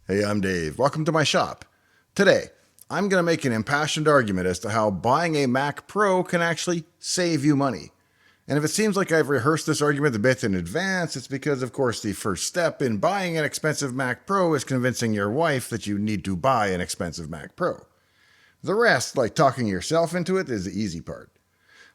Hey, I'm Dave. Welcome to my shop. Today, I'm going to make an impassioned argument as to how buying a Mac Pro can actually save you money. And if it seems like I've rehearsed this argument a bit in advance, it's because, of course, the first step in buying an expensive Mac Pro is convincing your wife that you need to buy an expensive Mac Pro. The rest, like talking yourself into it, is the easy part.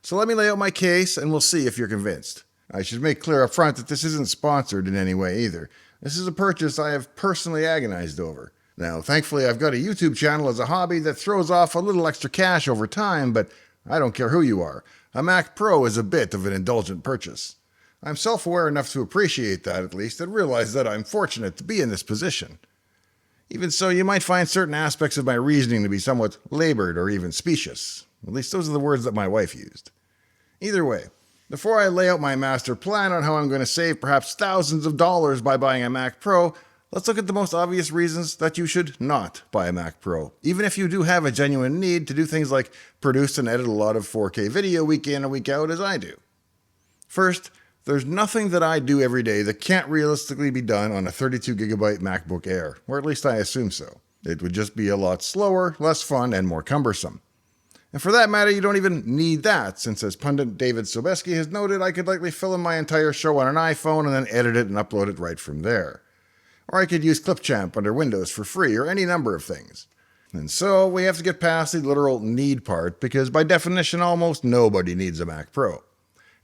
So let me lay out my case and we'll see if you're convinced. I should make clear up front that this isn't sponsored in any way either. This is a purchase I have personally agonized over. Now, thankfully, I've got a YouTube channel as a hobby that throws off a little extra cash over time, but I don't care who you are. A Mac Pro is a bit of an indulgent purchase. I'm self-aware enough to appreciate that at least and realize that I'm fortunate to be in this position. Even so, you might find certain aspects of my reasoning to be somewhat labored or even specious. At least those are the words that my wife used. Either way, before I lay out my master plan on how I'm going to save perhaps thousands of dollars by buying a Mac Pro, let's look at the most obvious reasons that you should not buy a Mac Pro, even if you do have a genuine need to do things like produce and edit a lot of 4K video week in and week out as I do. First, there's nothing that I do every day that can't realistically be done on a 32GB MacBook Air, or at least I assume so. It would just be a lot slower, less fun, and more cumbersome. And for that matter, you don't even need that, since as pundit David Sobeski has noted, I could likely film my entire show on an iPhone and then edit it and upload it right from there. Or I could use Clipchamp under Windows for free, or any number of things. And so, we have to get past the literal need part, because by definition, almost nobody needs a Mac Pro.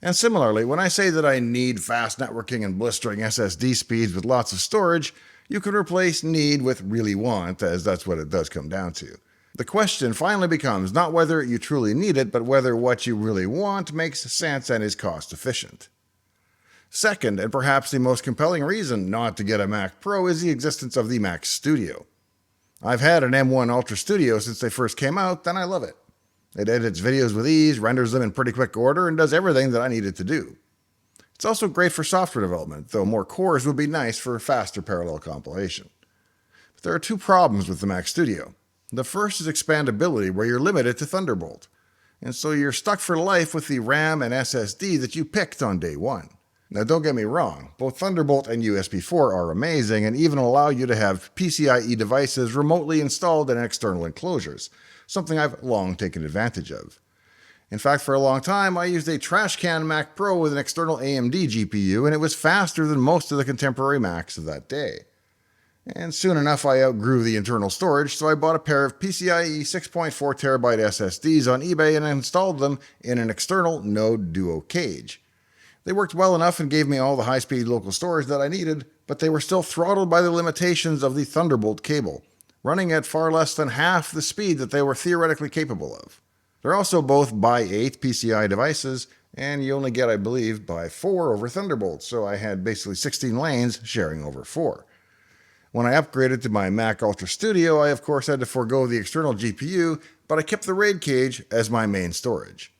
And similarly, when I say that I need fast networking and blistering SSD speeds with lots of storage, you can replace need with really want, as that's what it does come down to. The question finally becomes not whether you truly need it, but whether what you really want makes sense and is cost efficient. Second, and perhaps the most compelling reason not to get a Mac Pro is the existence of the Mac Studio. I've had an M1 Ultra Studio since they first came out, and I love it. It edits videos with ease, renders them in pretty quick order, and does everything that I need it to do. It's also great for software development, though more cores would be nice for faster parallel compilation. But there are two problems with the Mac Studio. The first is expandability, where you're limited to Thunderbolt. And so you're stuck for life with the RAM and SSD that you picked on day one. Now don't get me wrong, both Thunderbolt and USB 4 are amazing and even allow you to have PCIe devices remotely installed in external enclosures, something I've long taken advantage of. In fact, for a long time, I used a trash can Mac Pro with an external AMD GPU, and it was faster than most of the contemporary Macs of that day. And soon enough, I outgrew the internal storage, so I bought a pair of PCIe 6.4TB SSDs on eBay and installed them in an external Node Duo cage. They worked well enough and gave me all the high-speed local storage that I needed, but they were still throttled by the limitations of the Thunderbolt cable, running at far less than half the speed that they were theoretically capable of. They're also both x8 PCI devices, and you only get, I believe, x4 over Thunderbolt, so I had basically 16 lanes sharing over 4. When I upgraded to my Mac Ultra Studio, I of course had to forego the external GPU, but I kept the RAID cage as my main storage.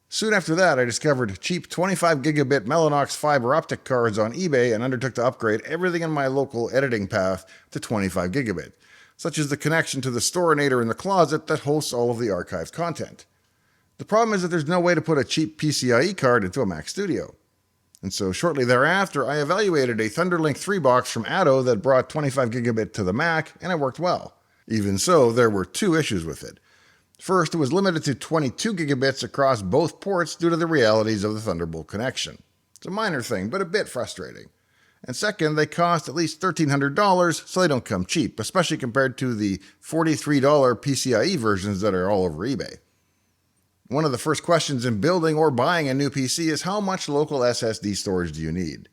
Soon after that, I discovered cheap 25GB Mellanox fiber optic cards on eBay and undertook to upgrade everything in my local editing path to 25GB, such as the connection to the Storinator in the closet that hosts all of the archived content. The problem is that there's no way to put a cheap PCIe card into a Mac Studio. And so shortly thereafter, I evaluated a ThunderLink 3 box from Atto that brought 25GB to the Mac, and it worked well. Even so, there were two issues with it. First, it was limited to 22GB across both ports due to the realities of the Thunderbolt connection. It's a minor thing, but a bit frustrating. And second, they cost at least $1,300, so they don't come cheap, especially compared to the $43 PCIe versions that are all over eBay. One of the first questions in building or buying a new PC is how much local SSD storage do you need?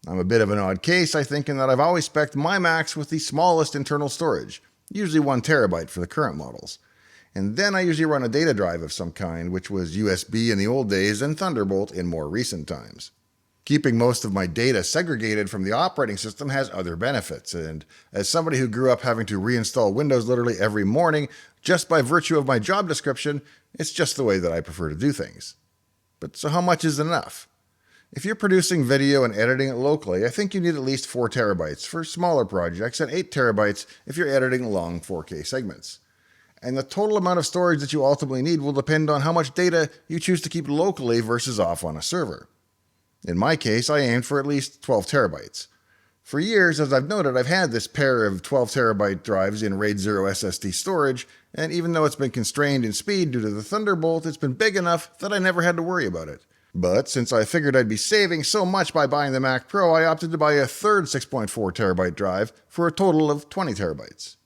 I'm a bit of an odd case, I think, in that I've always spec'd my Macs with the smallest internal storage, usually 1TB for the current models. And then I usually run a data drive of some kind, which was USB in the old days and Thunderbolt in more recent times. Keeping most of my data segregated from the operating system has other benefits, and as somebody who grew up having to reinstall Windows literally every morning, just by virtue of my job description, it's just the way that I prefer to do things. But so how much is enough? If you're producing video and editing it locally, I think you need at least 4TB for smaller projects and 8TB if you're editing long 4K segments. And the total amount of storage that you ultimately need will depend on how much data you choose to keep locally versus off on a server. In my case, I aimed for at least 12TB. For years, as I've noted, I've had this pair of 12TB drives in RAID 0 SSD storage, and even though it's been constrained in speed due to the Thunderbolt, it's been big enough that I never had to worry about it. But since I figured I'd be saving so much by buying the Mac Pro, I opted to buy a third 6.4TB drive for a total of 20TB.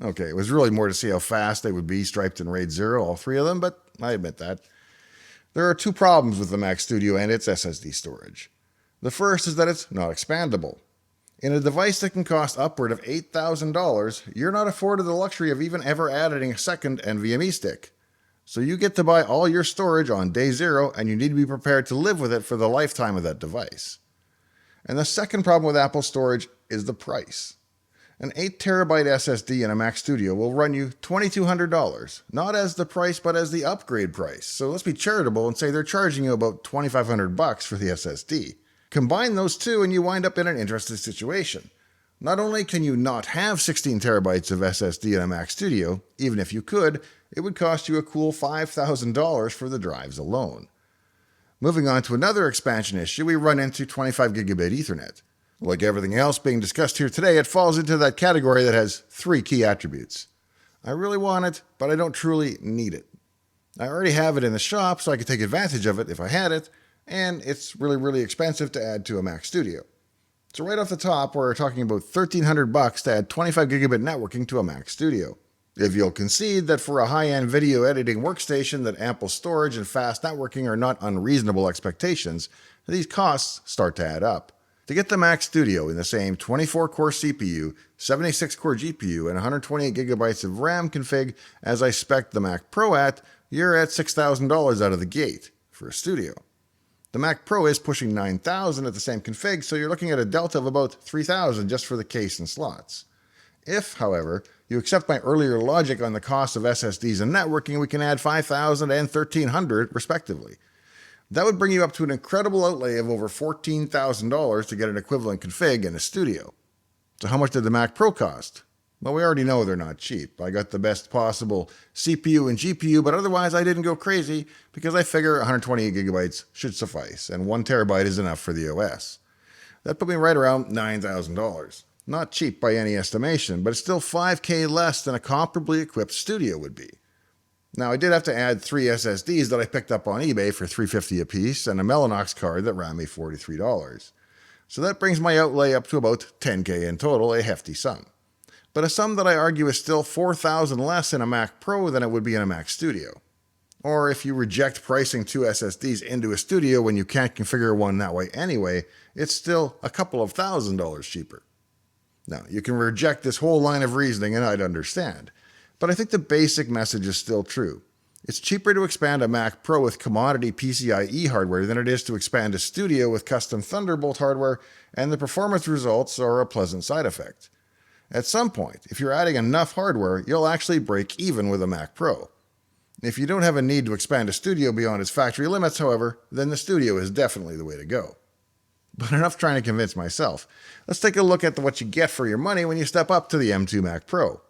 Okay, it was really more to see how fast they would be striped in RAID 0, all three of them, but I admit that. There are two problems with the Mac Studio and its SSD storage. The first is that it's not expandable. In a device that can cost upward of $8,000, you're not afforded the luxury of even ever adding a second NVMe stick. So you get to buy all your storage on day zero, and you need to be prepared to live with it for the lifetime of that device. And the second problem with Apple storage is the price. An 8TB SSD in a Mac Studio will run you $2,200, not as the price, but as the upgrade price. So let's be charitable and say they're charging you about $2,500 for the SSD. Combine those two and you wind up in an interesting situation. Not only can you not have 16TB of SSD in a Mac Studio, even if you could, it would cost you a cool $5,000 for the drives alone. Moving on to another expansion issue, we run into 25GB Ethernet. Like everything else being discussed here today, it falls into that category that has three key attributes. I really want it, but I don't truly need it. I already have it in the shop, so I could take advantage of it if I had it, and it's really expensive to add to a Mac Studio. So right off the top, we're talking about $1,300 to add 25GB networking to a Mac Studio. If you'll concede that for a high-end video editing workstation that ample storage and fast networking are not unreasonable expectations, these costs start to add up. To get the Mac Studio in the same 24-core CPU, 76-core GPU, and 128GB of RAM config as I spec'd the Mac Pro at, you're at $6,000 out of the gate for a studio. The Mac Pro is pushing $9,000 at the same config, so you're looking at a delta of about $3,000 just for the case and slots. If, however, you accept my earlier logic on the cost of SSDs and networking, we can add $5,000 and $1,300 respectively. That would bring you up to an incredible outlay of over $14,000 to get an equivalent config in a studio. So how much did the Mac Pro cost? Well, we already know they're not cheap. I got the best possible CPU and GPU, but otherwise I didn't go crazy because I figure 128GB should suffice, and 1TB is enough for the OS. That put me right around $9,000. Not cheap by any estimation, but it's still $5,000 less than a comparably equipped studio would be. Now, I did have to add 3 SSDs that I picked up on eBay for $350 a piece and a Mellanox card that ran me $43. So that brings my outlay up to about $10,000 in total, a hefty sum. But a sum that I argue is still $4,000 less in a Mac Pro than it would be in a Mac Studio. Or if you reject pricing 2 SSDs into a studio when you can't configure one that way anyway, it's still a couple of $1,000s cheaper. Now, you can reject this whole line of reasoning and I'd understand. But I think the basic message is still true. It's cheaper to expand a Mac Pro with commodity PCIe hardware than it is to expand a studio with custom Thunderbolt hardware, and the performance results are a pleasant side effect. At some point, if you're adding enough hardware, you'll actually break even with a Mac Pro. If you don't have a need to expand a studio beyond its factory limits, however, then the studio is definitely the way to go. But enough trying to convince myself. Let's take a look at what you get for your money when you step up to the M2 Mac Pro.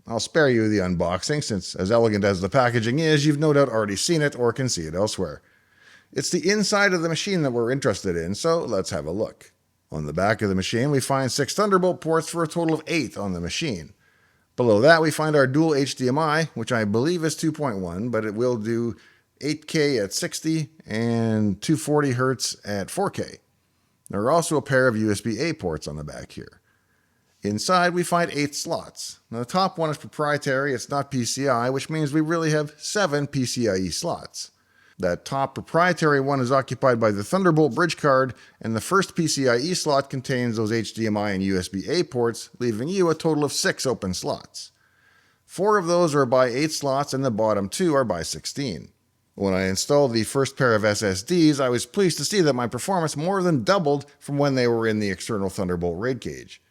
I'll spare you the unboxing, since as elegant as the packaging is, you've no doubt already seen it or can see it elsewhere. It's the inside of the machine that we're interested in, so let's have a look. On the back of the machine, we find 6 Thunderbolt ports for a total of 8 on the machine. Below that, we find our dual HDMI, which I believe is 2.1, but it will do 8K at 60 and 240 Hz at 4K. There are also a pair of USB-A ports on the back here. Inside, we find 8 slots. Now, the top one is proprietary, it's not PCI, which means we really have 7 PCIe slots. That top proprietary one is occupied by the Thunderbolt bridge card, and the first PCIe slot contains those HDMI and USB-A ports, leaving you a total of 6 open slots. 4 of those are by 8 slots, and the bottom 2 are by 16. When I installed the first pair of SSDs, I was pleased to see that my performance more than doubled from when they were in the external Thunderbolt RAID cage.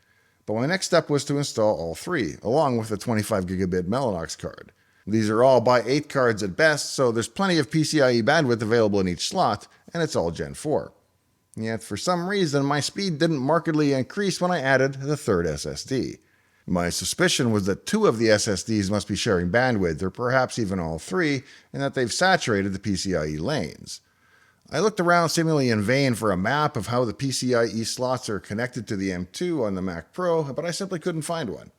But my next step was to install all 3, along with the 25GB Mellanox card. These are all by 8 cards at best, so there's plenty of PCIe bandwidth available in each slot, and it's all Gen 4. Yet for some reason, my speed didn't markedly increase when I added the third SSD. My suspicion was that 2 of the SSDs must be sharing bandwidth, or perhaps even all 3, and that they've saturated the PCIe lanes. I looked around seemingly in vain for a map of how the PCIe slots are connected to the M2 on the Mac Pro, but I simply couldn't find one.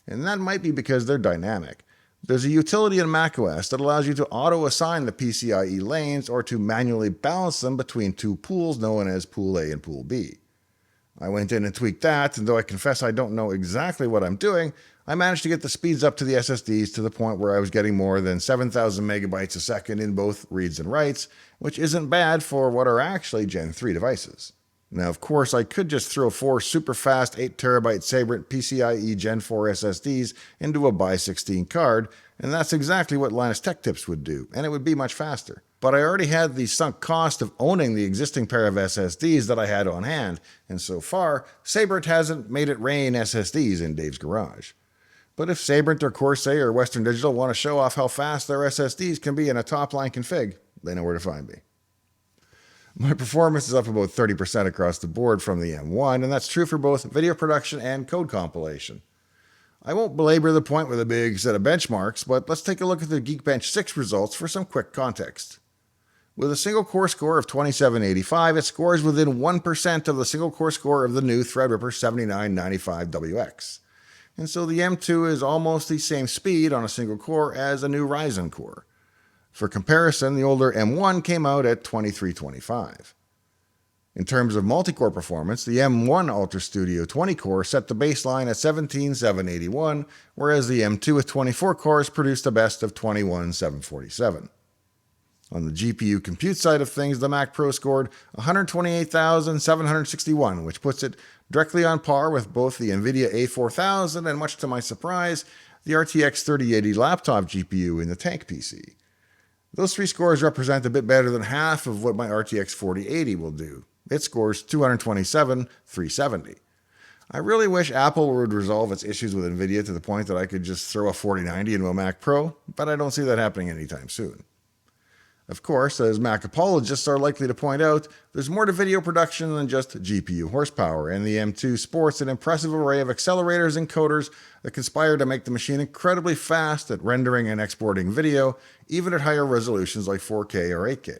And that might be because they're dynamic. There's a utility in macOS that allows you to auto-assign the PCIe lanes or to manually balance them between two pools known as Pool A and Pool B. I went in and tweaked that, and though I confess I don't know exactly what I'm doing, I managed to get the speeds up to the SSDs to the point where I was getting more than 7,000 megabytes a second in both reads and writes, which isn't bad for what are actually Gen 3 devices. Now, of course, I could just throw 4 super fast 8TB Sabrent PCIe Gen 4 SSDs into a Buy 16 card, and that's exactly what Linus Tech Tips would do, and it would be much faster. But I already had the sunk cost of owning the existing pair of SSDs that I had on hand, and so far, Sabrent hasn't made it rain SSDs in Dave's garage. But if Sabrent or Corsair or Western Digital want to show off how fast their SSDs can be in a top-line config, they know where to find me. My performance is up about 30% across the board from the M1, and that's true for both video production and code compilation. I won't belabor the point with a big set of benchmarks, but let's take a look at the Geekbench 6 results for some quick context. With a single core score of 2785, it scores within 1% of the single core score of the new Threadripper 7995WX. And so the M2 is almost the same speed on a single core as a new Ryzen core. For comparison, the older M1 came out at 2325. In terms of multi-core performance, the M1 Ultra Studio 20-core set the baseline at 17781, whereas the M2 with 24 cores produced a best of 21747. On the GPU compute side of things, the Mac Pro scored 128,761, which puts it directly on par with both the NVIDIA A4000 and, much to my surprise, the RTX 3080 laptop GPU in the Tank PC. Those 3 scores represent a bit better than half of what my RTX 4080 will do. It scores 227,370. I really wish Apple would resolve its issues with NVIDIA to the point that I could just throw a 4090 into a Mac Pro, but I don't see that happening anytime soon. Of course, as Mac apologists are likely to point out, there's more to video production than just GPU horsepower, and the M2 sports an impressive array of accelerators and coders that conspire to make the machine incredibly fast at rendering and exporting video, even at higher resolutions like 4K or 8K.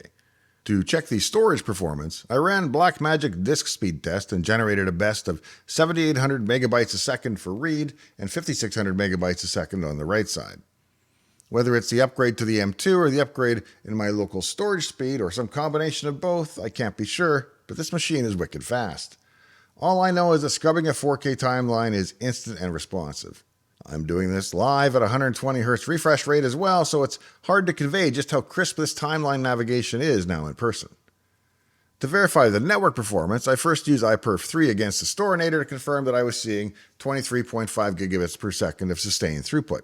To check the storage performance, I ran Blackmagic disk speed test and generated a best of 7,800 megabytes a second for read and 5,600 megabytes a second on the write side. Whether it's the upgrade to the M2 or the upgrade in my local storage speed or some combination of both, I can't be sure, but this machine is wicked fast. All I know is that scrubbing a 4K timeline is instant and responsive. I'm doing this live at 120Hz refresh rate as well, so it's hard to convey just how crisp this timeline navigation is now in person. To verify the network performance, I first used iPerf3 against the Storinator to confirm that I was seeing 23.5 gigabits per second of sustained throughput.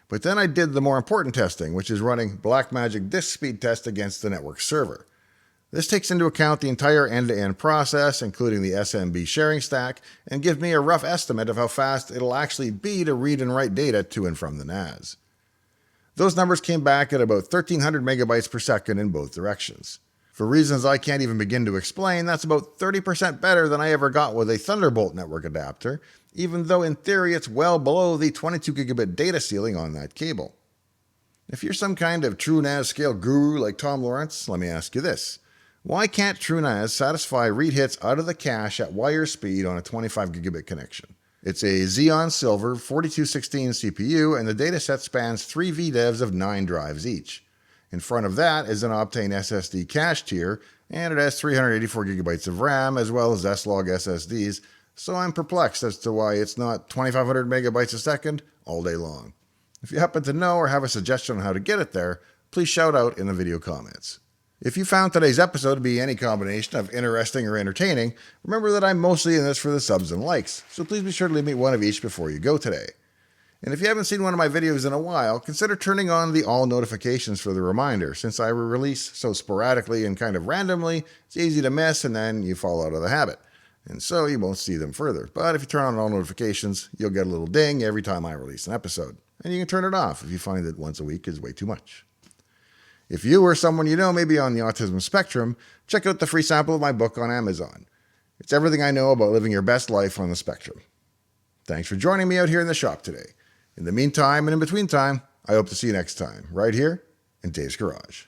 But then I did the more important testing, which is running Blackmagic disk speed test against the network server. This takes into account the entire end-to-end process, including the SMB sharing stack, and gives me a rough estimate of how fast it'll actually be to read and write data to and from the NAS. Those numbers came back at about 1,300 megabytes per second in both directions. For reasons I can't even begin to explain, that's about 30% better than I ever got with a Thunderbolt network adapter, even though in theory it's well below the 22 gigabit data ceiling on that cable. If you're some kind of TrueNAS scale guru like Tom Lawrence, let me ask you this. Why can't TrueNAS satisfy read hits out of the cache at wire speed on a 25 gigabit connection? It's a Xeon Silver 4216 CPU, and the dataset spans 3 VDEVs of 9 drives each. In front of that is an Optane SSD cache tier, and it has 384 gigabytes of RAM as well as S-Log SSDs, so I'm perplexed as to why it's not 2,500 megabytes a second all day long. If you happen to know or have a suggestion on how to get it there, please shout out in the video comments. If you found today's episode to be any combination of interesting or entertaining, remember that I'm mostly in this for the subs and likes, so please be sure to leave me one of each before you go today. And if you haven't seen one of my videos in a while, consider turning on the all notifications for the reminder. Since I release so sporadically and kind of randomly, it's easy to miss and then you fall out of the habit. And so you won't see them further. But if you turn on all notifications, you'll get a little ding every time I release an episode. And you can turn it off if you find that once a week is way too much. If you or someone you know may be on the autism spectrum, check out the free sample of my book on Amazon. It's everything I know about living your best life on the spectrum. Thanks for joining me out here in the shop today. In the meantime and in between time, I hope to see you next time, right here in Dave's Garage.